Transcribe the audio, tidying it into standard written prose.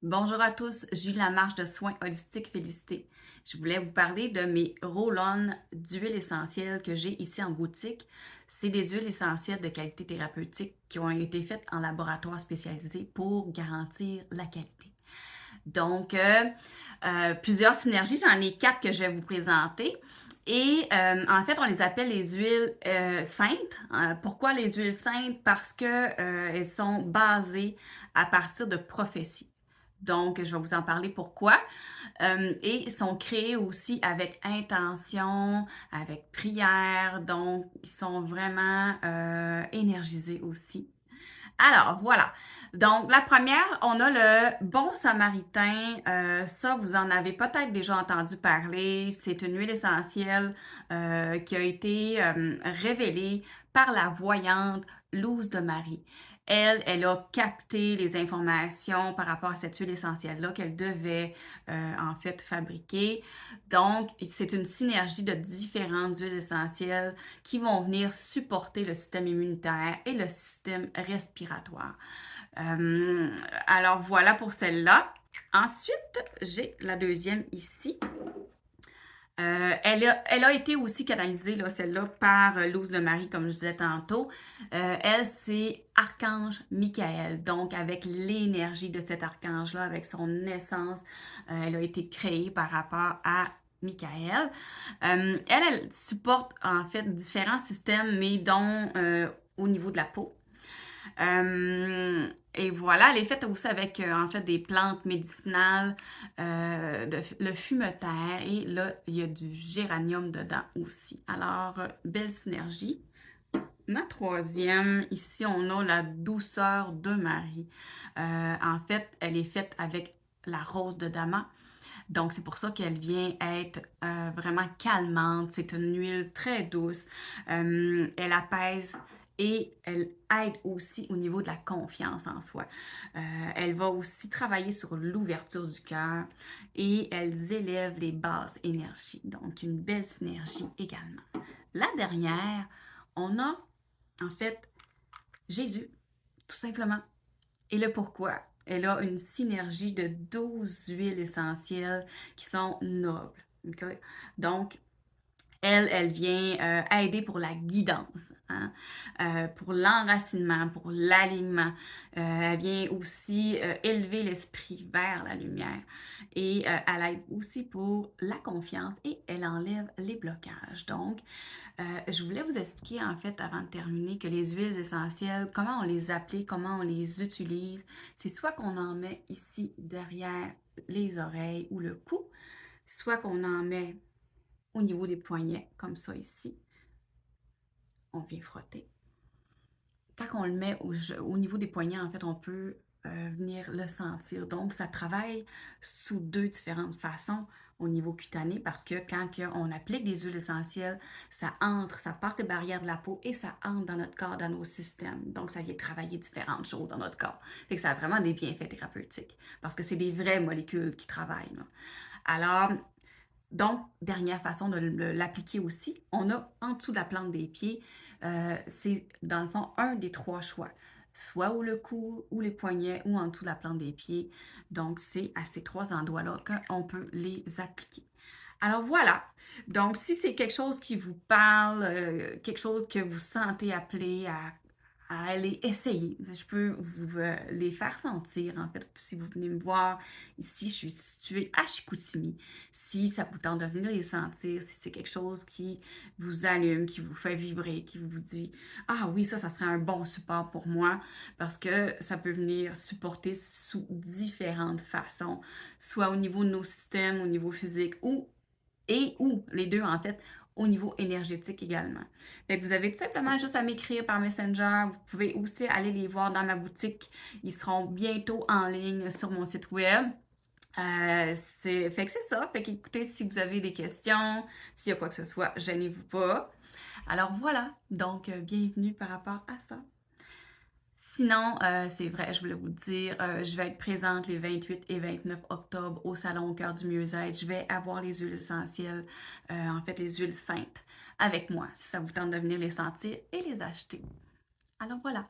Bonjour à tous, Julie Lamarche de Soins Holistiques Félicité. Je voulais vous parler de mes roll-on d'huile essentielle que j'ai ici en boutique. C'est des huiles essentielles de qualité thérapeutique qui ont été faites en laboratoire spécialisé pour garantir la qualité. Donc, plusieurs synergies, j'en ai 4 que je vais vous présenter. Et en fait, on les appelle les huiles saintes. Pourquoi les huiles saintes? Parce que elles sont basées à partir de prophéties. Donc, je vais vous en parler pourquoi. Et sont créés aussi avec intention, avec prière. Donc, ils sont vraiment énergisés aussi. Alors, voilà. Donc, la première, on a le bon samaritain. Ça, vous en avez peut-être déjà entendu parler. C'est une huile essentielle qui a été révélée par la voyante Luz de Marie. Elle a capté les informations par rapport à cette huile essentielle-là qu'elle devait en fait fabriquer. Donc, c'est une synergie de différentes huiles essentielles qui vont venir supporter le système immunitaire et le système respiratoire. Euh, alors voilà pour celle-là. Ensuite, j'ai la deuxième ici. Elle a été aussi canalisée, là, celle-là, par Luz de Marie, comme je disais tantôt. Elle, c'est Archange Michael. Donc, avec l'énergie de cet archange-là, avec son essence, elle a été créée par rapport à Michael. Elle supporte en fait différents systèmes, mais dont au niveau de la peau. Et voilà, elle est faite aussi avec en fait des plantes médicinales, le fumeterre et là, il y a du géranium dedans aussi. Alors, belle synergie. Ma troisième, ici, on a la douceur de Marie. En fait, elle est faite avec la rose de Damas. Donc, c'est pour ça qu'elle vient être vraiment calmante. C'est une huile très douce. Elle apaise et elle aide aussi au niveau de la confiance en soi. Elle va aussi travailler sur l'ouverture du cœur et elle élève les basses énergies. Donc, une belle synergie également. La dernière, on a en fait Jésus, tout simplement. Et le pourquoi? Elle a une synergie de 12 huiles essentielles qui sont nobles. Okay? Donc, elle vient aider pour la guidance, hein, pour l'enracinement, pour l'alignement. Elle vient aussi élever l'esprit vers la lumière. Et elle aide aussi pour la confiance et elle enlève les blocages. Donc, je voulais vous expliquer en fait avant de terminer que les huiles essentielles, comment on les applique, comment on les utilise. C'est soit qu'on en met ici derrière les oreilles ou le cou, soit qu'on en met au niveau des poignets, comme ça ici. On vient frotter. Quand on le met au niveau des poignets, en fait, on peut venir le sentir. Donc, ça travaille sous deux différentes façons au niveau cutané parce que quand on applique des huiles essentielles, ça entre, ça passe les barrières de la peau et ça entre dans notre corps, dans nos systèmes. Donc, ça vient travailler différentes choses dans notre corps. Fait que ça a vraiment des bienfaits thérapeutiques parce que c'est des vraies molécules qui travaillent. Là. Alors, donc, dernière façon de l'appliquer aussi, on a en dessous de la plante des pieds, c'est dans le fond un des trois choix, soit ou le cou, ou les poignets, ou en dessous de la plante des pieds. Donc, c'est à ces trois endroits-là qu'on peut les appliquer. Alors voilà, donc si c'est quelque chose qui vous parle, quelque chose que vous sentez appelé à aller essayer, je peux vous les faire sentir en fait. Si vous venez me voir ici, je suis située à Chicoutimi. Si ça vous tente de venir les sentir, si c'est quelque chose qui vous allume, qui vous fait vibrer, qui vous dit ah oui, ça serait un bon support pour moi parce que ça peut venir supporter sous différentes façons, soit au niveau de nos systèmes, au niveau physique ou les deux en fait au niveau énergétique également. Fait que vous avez tout simplement juste à m'écrire par Messenger. Vous pouvez aussi aller les voir dans ma boutique. Ils seront bientôt en ligne sur mon site web. Fait que c'est ça. Fait qu'écoutez, si vous avez des questions, s'il y a quoi que ce soit, gênez-vous pas. Alors voilà, donc bienvenue par rapport à ça. Sinon, c'est vrai, je voulais vous dire, je vais être présente les 28 et 29 octobre au Salon au cœur du mieux-être. Je vais avoir les huiles essentielles, en fait les huiles saintes, avec moi, si ça vous tente de venir les sentir et les acheter. Alors voilà.